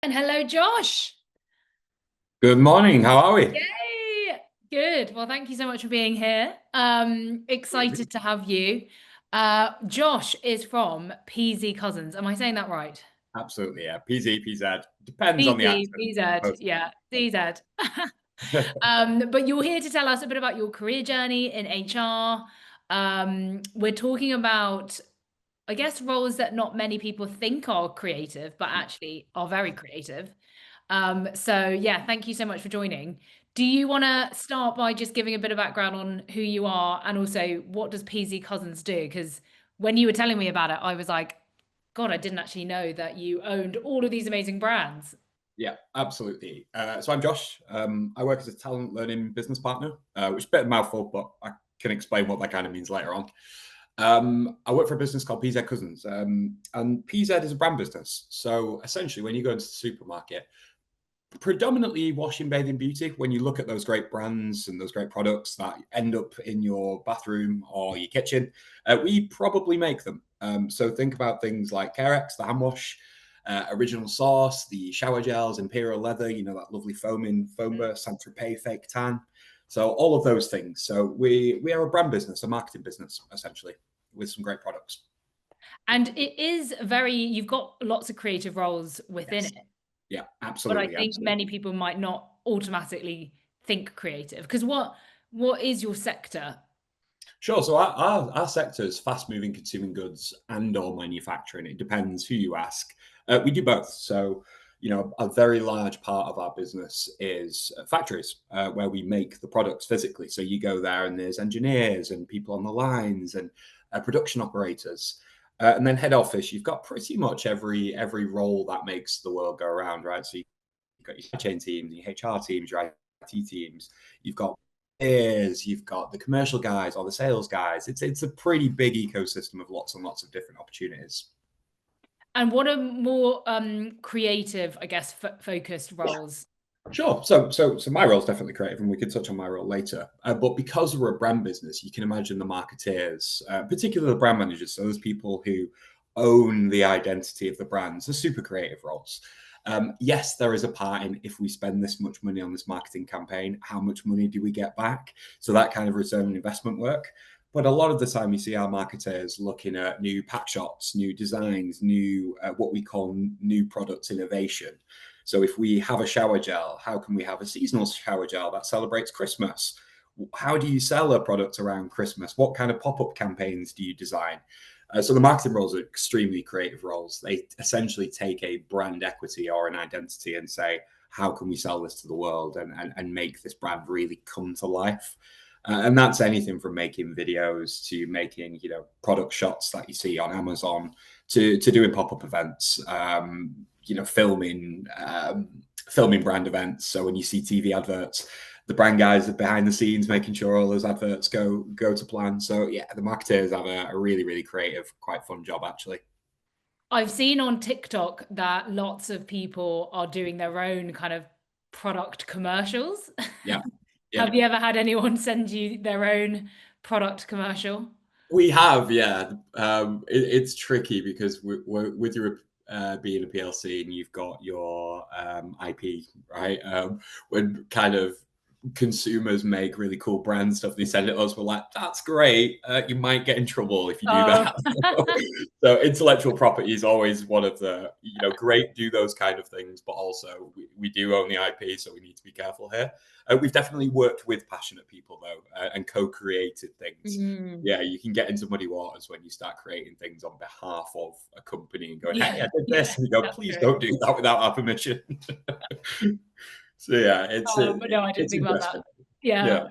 And hello, Josh. Good morning. How are we? Yay! Good. Well, thank you so much for being here. Excited to have you. Josh is from PZ Cousins. Am I saying that right? Absolutely, yeah. PZ, PZ. Depends on the PZ, accent. PZ, Most yeah, DZ. times. But you're here to tell us a bit about your career journey in HR. We're talking about, I guess, roles that not many people think are creative, but actually are very creative. So yeah, thank you so much for joining. Do you want to start by just giving a bit of background on who you are and also what does PZ Cousins do? Because when you were telling me about it, I was like, God, I didn't actually know that you owned all of these amazing brands. Yeah, absolutely. So I'm Josh. I work as a talent learning business partner, which is a bit of a mouthful, but I can explain what that kind of means later on. I work for a business called PZ Cousins, and PZ is a brand business. So essentially, when you go into the supermarket, predominantly washing, bathing, beauty. When you look at those great brands and those great products that end up in your bathroom or your kitchen, we probably make them. So think about things like Carex, the hand wash, Original Source, the shower gels, Imperial Leather, that lovely foam burst, Saint Tropez fake tan. So all of those things. So we are a brand business, a marketing business, essentially, with some great products. And it is very, you've got lots of creative roles within Yes. it, Yeah, but I absolutely, think absolutely. many people might not automatically think creative. Because what is your sector? Sure. So our sector is fast moving consumer goods and or manufacturing. It depends who you ask. We do both. So, a very large part of our business is factories where we make the products physically. So you go there and there's engineers and people on the lines and production operators. And then head office, you've got pretty much every role that makes the world go around, right? So you've got your supply chain teams, your HR teams, your IT teams. You've got you've got the commercial guys or the sales guys. It's a pretty big ecosystem of lots and lots of different opportunities. And what are more creative, I guess, focused roles? Sure. So my role is definitely creative, and we could touch on my role later. But because we're a brand business, you can imagine the marketeers, particularly the brand managers, so those people who own the identity of the brands, are super creative roles. Yes, there is a part in if we spend this much money on this marketing campaign, how much money do we get back? So that kind of return on investment work. But a lot of the time, you see our marketers looking at new pack shots, new designs, new what we call new product innovation. So if we have a shower gel, how can we have a seasonal shower gel that celebrates Christmas? How do you sell a product around Christmas? What kind of pop-up campaigns do you design? So the marketing roles are extremely creative roles. They essentially take a brand equity or an identity and say, how can we sell this to the world and make this brand really come to life? And that's anything from making videos to making, product shots that you see on Amazon to doing pop-up events. Filming brand events. So when you see TV adverts, the brand guys are behind the scenes making sure all those adverts go to plan. So yeah, the marketers have a really really creative, quite fun job actually. I've seen on TikTok that lots of people are doing their own kind of product commercials. Yeah, yeah. Have you ever had anyone send you their own product commercial? We have, yeah. It's tricky because with your being a PLC and you've got your IP, right? When kind of consumers make really cool brand stuff, they send it to us. We're like, that's great. You might get in trouble if you do Oh, that. So intellectual property is always one of the, great, do those kind of things, but also we do own the IP, so we need to be careful here. We've definitely worked with passionate people though, and co-created things. mm, Yeah, you can get into muddy waters when you start creating things on behalf of a company and going, "Hey, yeah, I did yeah, this," and you go, that's "Please true. don't do that without our permission." So yeah, But no, I didn't it's think about that. interesting. Yeah. Yeah.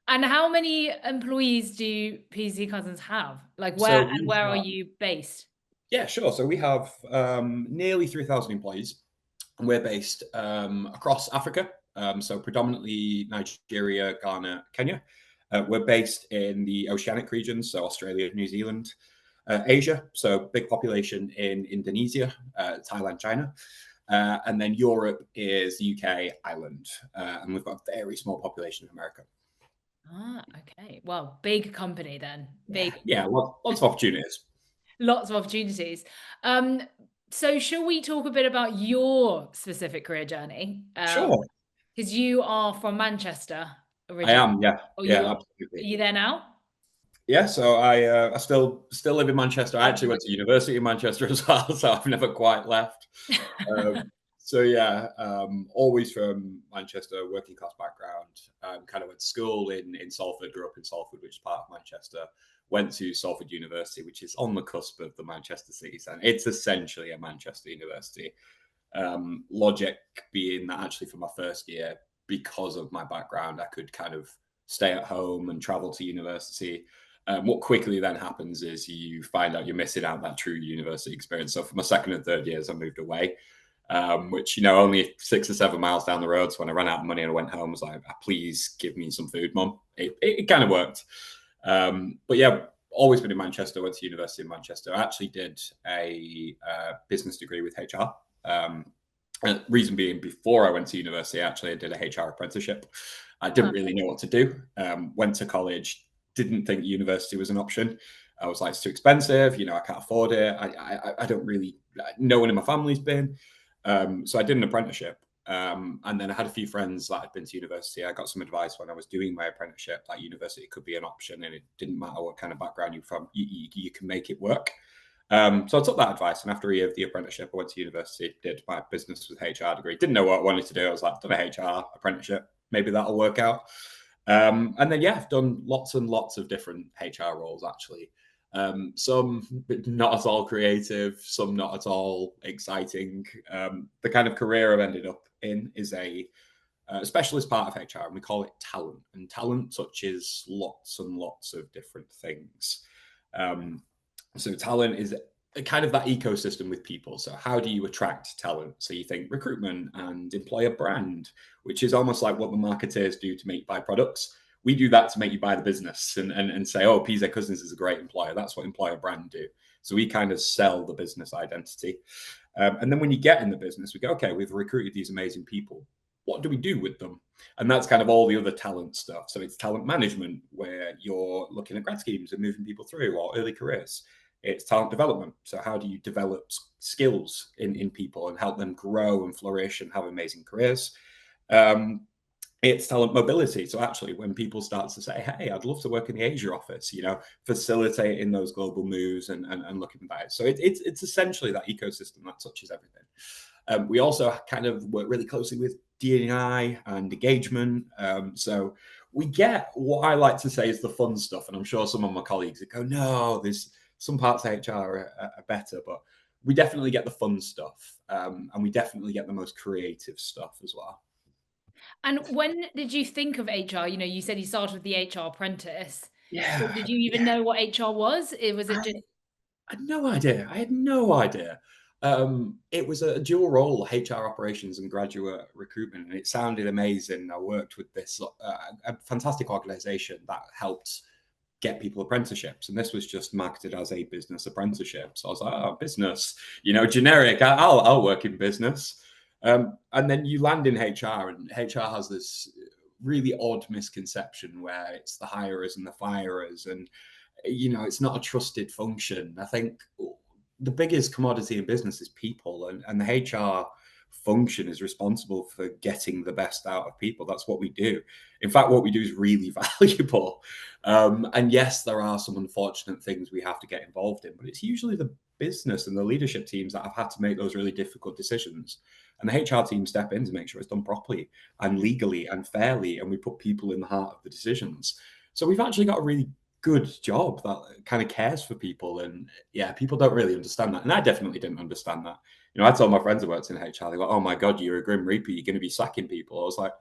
And how many employees do PZ Cousins have? Like So where are you based? yeah, sure. So we have nearly 3,000 employees, and we're based across Africa. So predominantly Nigeria, Ghana, Kenya. We're based in the oceanic regions, so Australia, New Zealand, Asia. So big population in Indonesia, Thailand, China. And then Europe is UK, Ireland. And we've got a very small population in America. Ah, okay. Well, big company then. Yeah, Big, yeah, lots of opportunities. lots of opportunities. Um, So shall we talk a bit about your specific career journey? Sure. Because you are from Manchester I originally. am, yeah, Or yeah, are absolutely. you there now? Yeah, so I still live in Manchester. I actually went to university in Manchester as well, so I've never quite left. So yeah, always from Manchester, working class background. Kind of went to school in Salford, grew up in Salford, which is part of Manchester. Went to Salford University, which is on the cusp of the Manchester City Centre. It's essentially a Manchester University. Logic being that actually for my first year, because of my background, I could kind of stay at home and travel to university. What quickly then happens is you find out you're missing out that true university experience. So for my second and third years, I moved away, which, only 6 or 7 miles down the road. So when I ran out of money and I went home, I was like, please give me some food, mum. It kind of worked. But yeah, always been in Manchester, went to university in Manchester. I actually did a business degree with HR. Reason being, before I went to university, actually, I did a HR apprenticeship. I didn't really know what to do. Went to college, didn't think university was an option. I was like, it's too expensive. I can't afford it. I don't really. No one in my family's been. So I did an apprenticeship. And then I had a few friends that had been to university. I got some advice when I was doing my apprenticeship that university could be an option, and it didn't matter what kind of background you're from, you can make it work. So I took that advice, and after a year of the apprenticeship, I went to university, did my business with HR degree. Didn't know what I wanted to do. I was like, done a HR apprenticeship, maybe that'll work out. And then yeah, I've done lots and lots of different HR roles actually. Some not at all creative, some not at all exciting. The kind of career I've ended up in is a specialist part of HR, and we call it talent. And talent touches lots and lots of different things. So talent is kind of that ecosystem with people. So how do you attract talent? So you think recruitment and employer brand, which is almost like what the marketers do to make you buy products. We do that to make you buy the business and say, oh, PZ Cousins is a great employer. That's what employer brand do. So we kind of sell the business identity. And then when you get in the business, we go, okay, we've recruited these amazing people. What do we do with them? And that's kind of all the other talent stuff. So it's talent management, where you're looking at grad schemes and moving people through, or early careers. It's talent development. So how do you develop skills in people and help them grow and flourish and have amazing careers? It's talent mobility. So actually, when people start to say, hey, I'd love to work in the Asia office, facilitating those global moves and looking at it. So it's essentially that ecosystem that touches everything. We also kind of work really closely with D&I and engagement. So we get what I like to say is the fun stuff. And I'm sure some of my colleagues go, no, there's some parts of HR are better, but we definitely get the fun stuff. And we definitely get the most creative stuff as well. And when did you think of HR? You said you started with the HR apprentice. So Yeah, did you even know what HR was? Was it I just had no idea. I had no idea. It was a dual role, HR operations and graduate recruitment, and it sounded amazing. I worked with this a fantastic organization that helped get people apprenticeships, and this was just marketed as a business apprenticeship. So I was like, oh, business, generic. I'll work in business. And then you land in HR, and HR has this really odd misconception where it's the hirers and the firers, and it's not a trusted function. I think the biggest commodity in business is people, and the HR function is responsible for getting the best out of people. That's what we do. In fact, what we do is really valuable. And yes, there are some unfortunate things we have to get involved in, but it's usually the business and the leadership teams that have had to make those really difficult decisions. And the HR team step in to make sure it's done properly and legally and fairly, and we put people in the heart of the decisions. So we've actually got a really good job that kind of cares for people. And yeah, people don't really understand that. And I definitely didn't understand that. I told my friends who worked in HR, they go, oh my God, you're a grim reaper. You're going to be sacking people. I was like,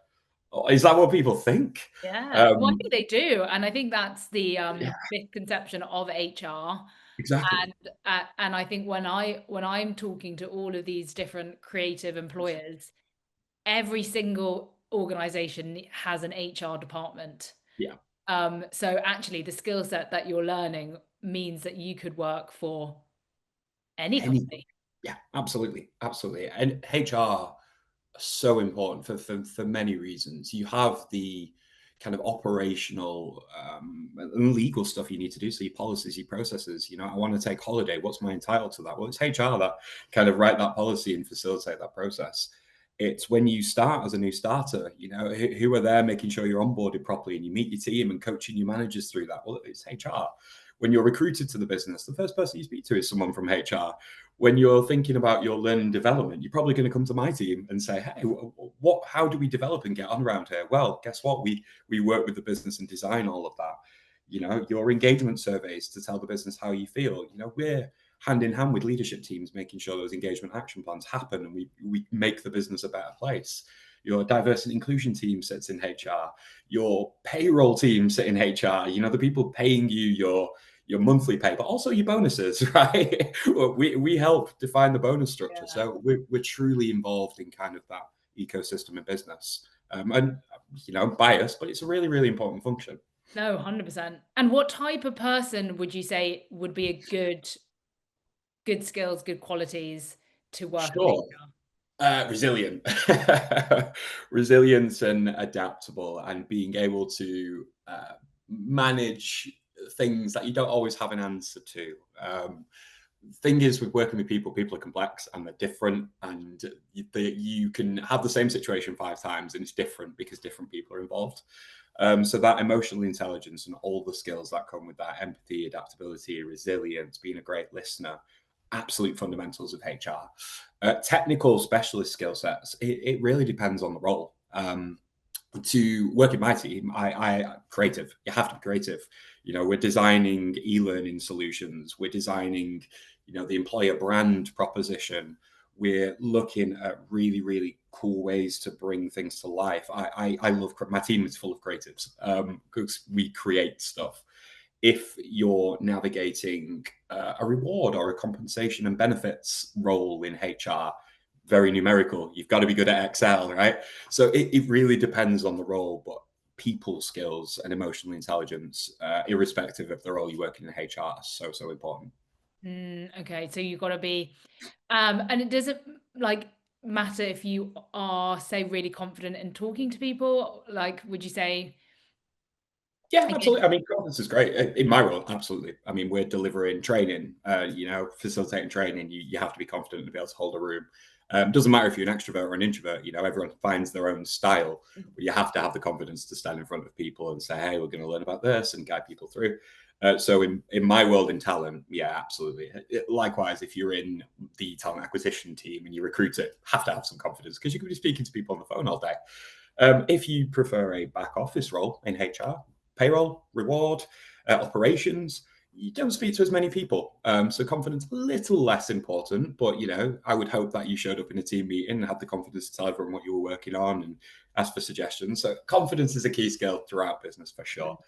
oh, is that what people think? Yeah, well, I think they do, and I think that's the Yeah, misconception of HR. exactly. And I think when I'm talking to all of these different creative employers, every single organization has an HR department. Yeah. So actually, the skill set that you're learning means that you could work for any Any, company. yeah, absolutely. Absolutely. And HR are so important for many reasons. You have the kind of operational and legal stuff you need to do. So your policies, your processes, I want to take holiday. What's my entitled to that? Well, it's HR that kind of write that policy and facilitate that process. It's when you start as a new starter, who are there making sure you're onboarded properly and you meet your team and coaching your managers through that. Well, it's HR. When you're recruited to the business, the first person you speak to is someone from HR. When you're thinking about your learning development, you're probably going to come to my team and say, hey, how do we develop and get on around here? Well, guess what? We work with the business and design all of that. Your engagement surveys to tell the business how you feel. We're hand in hand with leadership teams, making sure those engagement action plans happen and we make the business a better place. Your diversity and inclusion team sits in HR. Your payroll team sit in HR. The people paying you your monthly pay, but also your bonuses, right? we help define the bonus structure. Yeah. So we're truly involved in kind of that ecosystem in business. And, biased, but it's a really, really important function. No, 100%. And what type of person would you say would be a good skills, good qualities to work Sure. Resilient, resilience and adaptable, and being able to manage things that you don't always have an answer to. Thing is, with working with people are complex and they're different, and you can have the same situation 5 times and it's different because different people are involved. So that emotional intelligence and all the skills that come with that, empathy, adaptability, resilience, being a great listener, absolute fundamentals of HR. Technical specialist skill sets, it really depends on the role. To work in my team, I creative. You have to be creative. We're designing e-learning solutions. We're designing, the employer brand proposition. We're looking at really, really cool ways to bring things to life. I love, my team is full of creatives because we create stuff. If you're navigating a reward or a compensation and benefits role in HR, very numerical, you've got to be good at Excel, right? So it really depends on the role, but people skills and emotional intelligence, irrespective of the role you work in HR, are so important. Okay, so you've got to be, and it doesn't matter if you are, say, really confident in talking to people. Would you say? Yeah, absolutely. I mean, confidence is great in my role. Absolutely. I mean, we're delivering training, facilitating training. You have to be confident to be able to hold a room. Doesn't matter if you're an extrovert or an introvert. Everyone finds their own style, but you have to have the confidence to stand in front of people and say, "Hey, we're going to learn about this," and guide people through. So in my world in talent, yeah, absolutely. Likewise, if you're in the talent acquisition team and you recruit it, have to have some confidence because you could be speaking to people on the phone all day. If you prefer a back office role in HR, payroll, reward, operations, you don't speak to as many people. So confidence, a little less important, but I would hope that you showed up in a team meeting and had the confidence to tell everyone what you were working on and ask for suggestions. So confidence is a key skill throughout business for sure.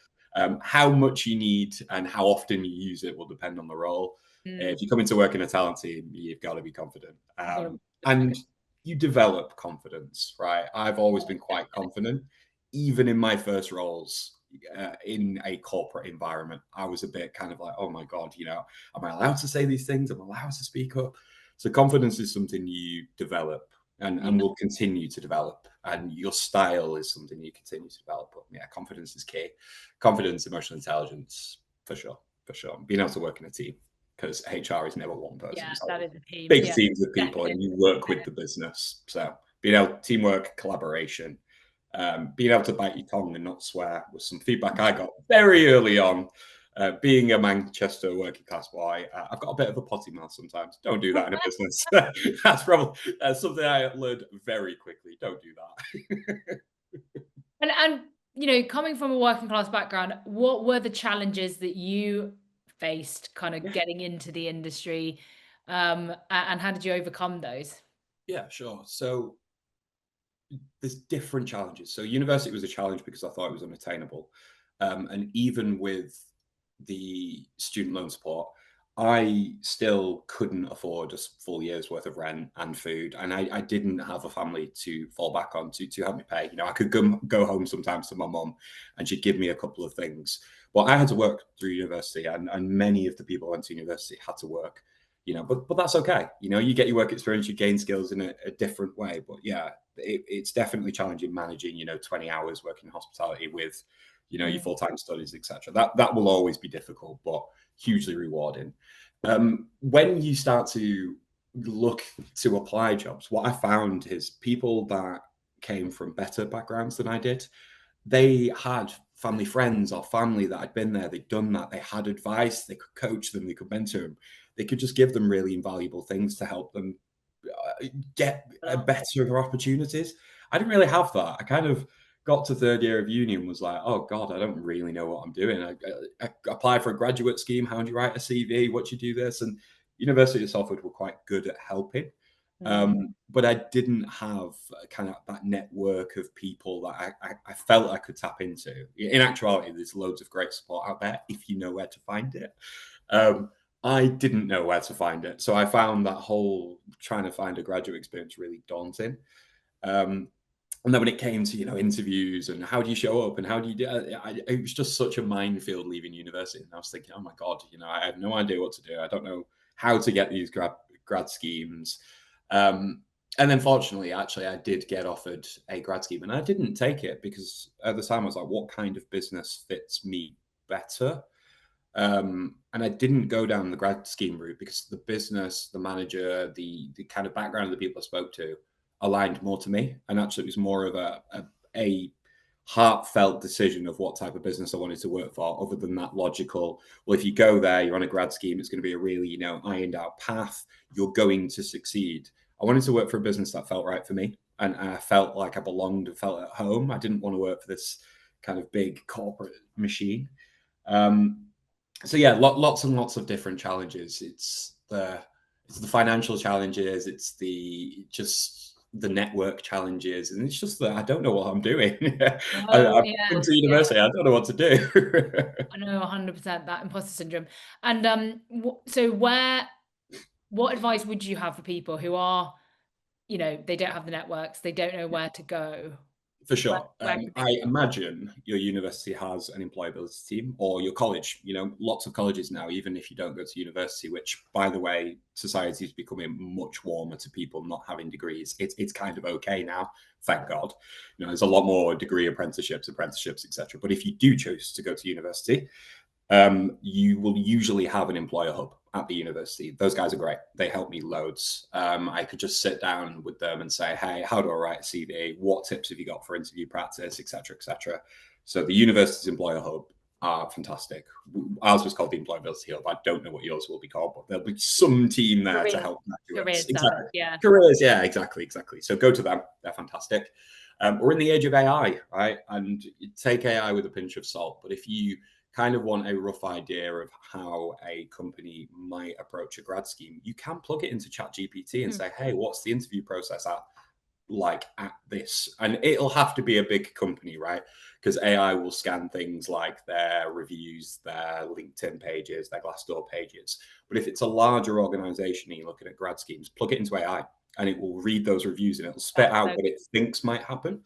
How much you need and how often you use it will depend on the role. If you come into work in a talent team, you've got to be confident. And you develop confidence, right? I've always been quite confident, even in my first roles. In a corporate environment, I was a bit kind of like, oh my God, am I allowed to say these things? Am I allowed to speak up? So confidence is something you develop and will continue to develop. And your style is something you continue to develop. But yeah, confidence is key. Confidence, emotional intelligence, for sure. Being able to work in a team, because HR is never one person. Yeah, that is a team. Big teams of people, and you work with the business. So being able teamwork, collaboration, being able to bite your tongue and not swear was some feedback I got very early on. Being a Manchester working class boy, I've got a bit of a potty mouth sometimes. Don't do that in a business. That's probably something I learned very quickly. Don't do that. And coming from a working class background, what were the challenges that you faced kind of getting into the industry, and how did you overcome those? Yeah, sure. So there's different challenges. So university was a challenge because I thought it was unattainable. And even with the student loan support, I still couldn't afford a full year's worth of rent and food. And I didn't have a family to fall back on to help me pay. I could go home sometimes to my mum and she'd give me a couple of things. But I had to work through university, and many of the people who went to university had to work. But that's okay. You get your work experience, you gain skills in a different way. But yeah, it's definitely challenging managing, 20 hours working in hospitality with, your full-time studies, etc. That will always be difficult, but hugely rewarding. When you start to look to apply jobs, what I found is people that came from better backgrounds than I did, they had family friends or family that had been there, they'd done that, they had advice, they could coach them, they could mentor them, they could just give them really invaluable things to help them get better opportunities. I didn't really have that. I kind of got to third year of uni and was like, oh God, I don't really know what I'm doing. I applied for a graduate scheme. How do you write a CV? What do you do this? And University of Salford were quite good at helping. But I didn't have kind of that network of people that I felt I could tap into. In actuality, there's loads of great support out there if you know where to find it. I didn't know where to find it. So I found that whole trying to find a graduate experience really daunting. And then when it came to, interviews and how do you show up and how do you do it was just such a minefield leaving university. And I was thinking, oh my God, I have no idea what to do. I don't know how to get these grad schemes. And then fortunately, actually, I did get offered a grad scheme and I didn't take it because at the time I was like, what kind of business fits me better? And I didn't go down the grad scheme route because the business, the manager, the kind of background of the people I spoke to aligned more to me. And actually, it was more of a heartfelt decision of what type of business I wanted to work for, other than that logical, well, if you go there, you're on a grad scheme, it's going to be a really, ironed out path. You're going to succeed. I wanted to work for a business that felt right for me. And I felt like I belonged and felt at home. I didn't want to work for this kind of big corporate machine. So yeah, lots and lots of different challenges. It's the financial challenges. It's the network challenges, and it's just that I don't know what I'm doing. I've come to university. I don't know what to do. I know 100% that imposter syndrome. And so what advice would you have for people who are, they don't have the networks, they don't know where to go? For sure. I imagine your university has an employability team, or your college. Lots of colleges now, even if you don't go to university, which, by the way, society is becoming much warmer to people not having degrees. It's kind of okay now, thank God. There's a lot more degree apprenticeships, etc. But if you do choose to go to university, you will usually have an employer hub at the university. Those guys are great. They help me loads. I could just sit down with them and say, hey, how do I write a CV? What tips have you got for interview practice, etc., etc. So the university's employer hub are fantastic. Ours was called the Employability Hub. I don't know what yours will be called, but there'll be some team there to help graduates. Exactly. Yeah. Careers, yeah, exactly. So go to them. They're fantastic. We're in the age of AI, right? And you take AI with a pinch of salt. But if you kind of want a rough idea of how a company might approach a grad scheme, you can plug it into ChatGPT and say, hey, what's the interview process at this? And it'll have to be a big company, right? Because AI will scan things like their reviews, their LinkedIn pages, their Glassdoor pages. But if it's a larger organization and you're looking at grad schemes, plug it into AI and it will read those reviews and it'll spit out what it thinks might happen.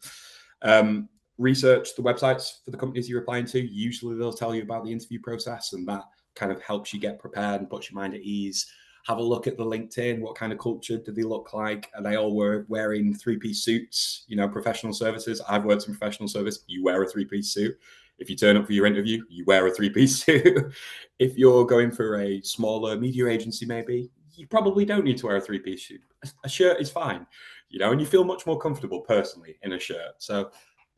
Research the websites for the companies you're applying to. Usually they'll tell you about the interview process, and that kind of helps you get prepared and puts your mind at ease. Have a look at the LinkedIn. What kind of culture do they look like? Are they all wearing three-piece suits? Professional services. I've worked in professional service. You wear a three-piece suit. If you turn up for your interview, you wear a three-piece suit. If you're going for a smaller media agency, maybe, you probably don't need to wear a three-piece suit. A shirt is fine, and you feel much more comfortable personally in a shirt. So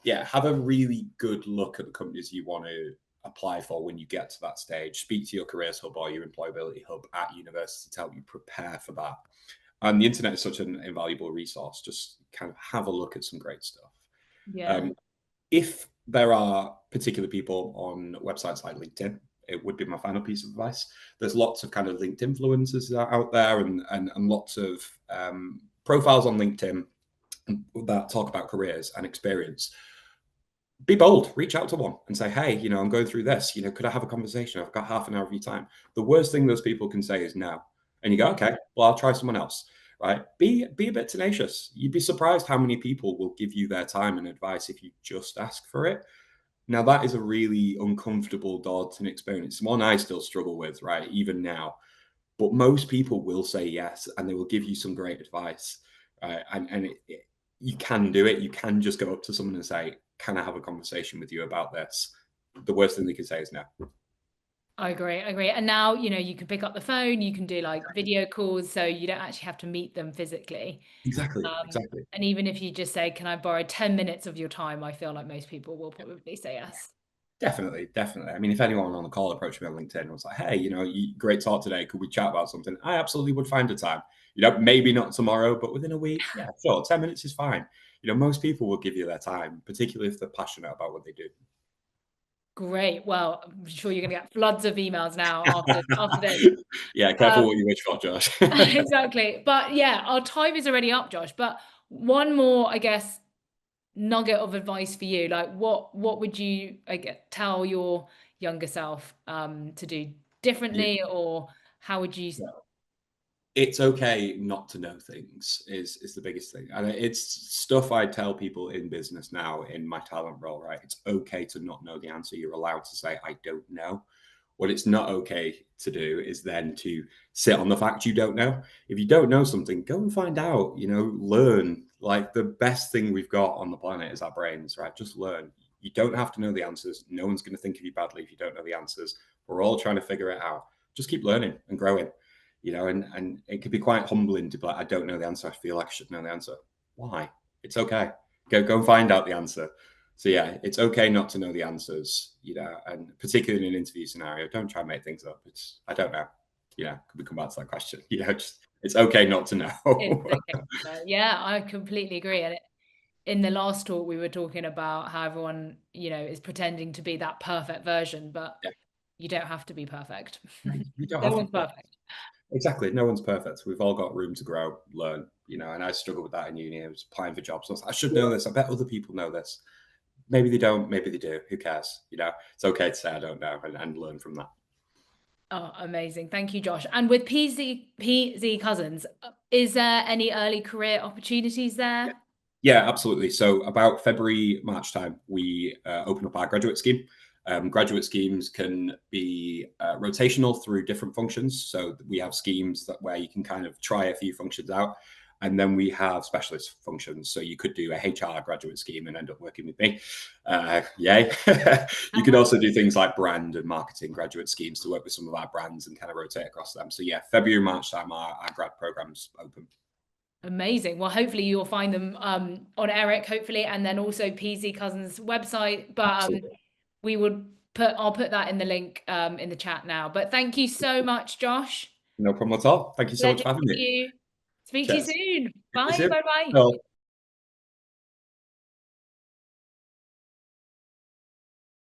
yeah, have a really good look at the companies you want to apply for when you get to that stage. Speak to your careers hub or your employability hub at university to help you prepare for that. And the internet is such an invaluable resource. Just kind of have a look at some great stuff. Yeah. If there are particular people on websites like LinkedIn, it would be my final piece of advice. There's lots of kind of LinkedIn influencers out there and lots of profiles on LinkedIn that talk about careers and experience. Be bold, reach out to one and say, hey, I'm going through this, could I have a conversation? I've got half an hour of your time. The worst thing those people can say is no. And you go, okay, well, I'll try someone else, right? Be a bit tenacious. You'd be surprised how many people will give you their time and advice if you just ask for it. Now, that is a really uncomfortable, daunting experience. One I still struggle with, right, even now. But most people will say yes, and they will give you some great advice. And you can do it. You can just go up to someone and say, "Can I have a conversation with you about this?" The worst thing they can say is no. I agree. I agree. And now, you can pick up the phone, you can do like video calls, so you don't actually have to meet them physically. Exactly, Um, exactly. and even if you just say, "Can I borrow 10 minutes of your time?" I feel like most people will probably say yes. Definitely, definitely. I mean, if anyone on the call approached me on LinkedIn and was like, "Hey, great talk today. Could we chat about something?" I absolutely would find a time. Maybe not tomorrow, but within a week, yeah, sure. 10 minutes is fine. Most people will give you their time, particularly if they're passionate about what they do. Great. Well, I'm sure you're gonna get floods of emails now after this. Yeah, careful Um, what you wish for, Josh. exactly. But yeah, our time is already up, Josh. But one more, I guess, nugget of advice for you. Like what would you tell your younger self to do Yeah. differently, or how would you It's okay not to know things is the biggest thing. And it's stuff I tell people in business now in my talent role, right? It's okay to not know the answer. You're allowed to say, I don't know. What it's not okay to do is then to sit on the fact you don't know. If you don't know something, go and find out, learn. Like the best thing we've got on the planet is our brains, right? Just learn. You don't have to know the answers. No one's going to think of you badly if you don't know the answers. We're all trying to figure it out. Just keep learning and growing, and it could be quite humbling to be like, I don't know the answer. I feel like I should know the answer. Why? It's okay. Go and find out the answer. So yeah, it's okay not to know the answers, and particularly in an interview scenario, don't try and make things up. I don't know. Could we come back to that question? Just it's okay not to it's know. okay. So, yeah, I completely agree. And in the last talk, we were talking about how everyone, is pretending to be that perfect version, but Yeah, you don't have to be perfect. you don't No have to one's be perfect. perfect. Exactly. No one's perfect. We've all got room to grow, learn, and I struggled with that in uni. I was applying for jobs. I was like, I should know this. I bet other people know this. Maybe they don't. Maybe they do. Who cares? It's okay to say I don't know and learn from that. Oh, amazing. Thank you, Josh. And with PZ Cousins, is there any early career opportunities there? Yeah, absolutely. So about February, March time, we open up our graduate scheme. Graduate schemes can be rotational through different functions. So we have schemes where you can kind of try a few functions out. And then we have specialist functions. So you could do a HR graduate scheme and end up working with me. Yay. You can also do things like brand and marketing graduate schemes to work with some of our brands and kind of rotate across them. So yeah, February, March time, our grad program's open. Amazing. Well, hopefully you'll find them on Eric, hopefully, and then also PZ Cousins website. But Absolutely. I'll put that in the link in the chat now. But thank you so much, Josh. No problem at all. Thank you so much Pleasure for having to meet me. you. Speak to you Cheers. soon. See you Bye. soon. Bye. Bye. Well,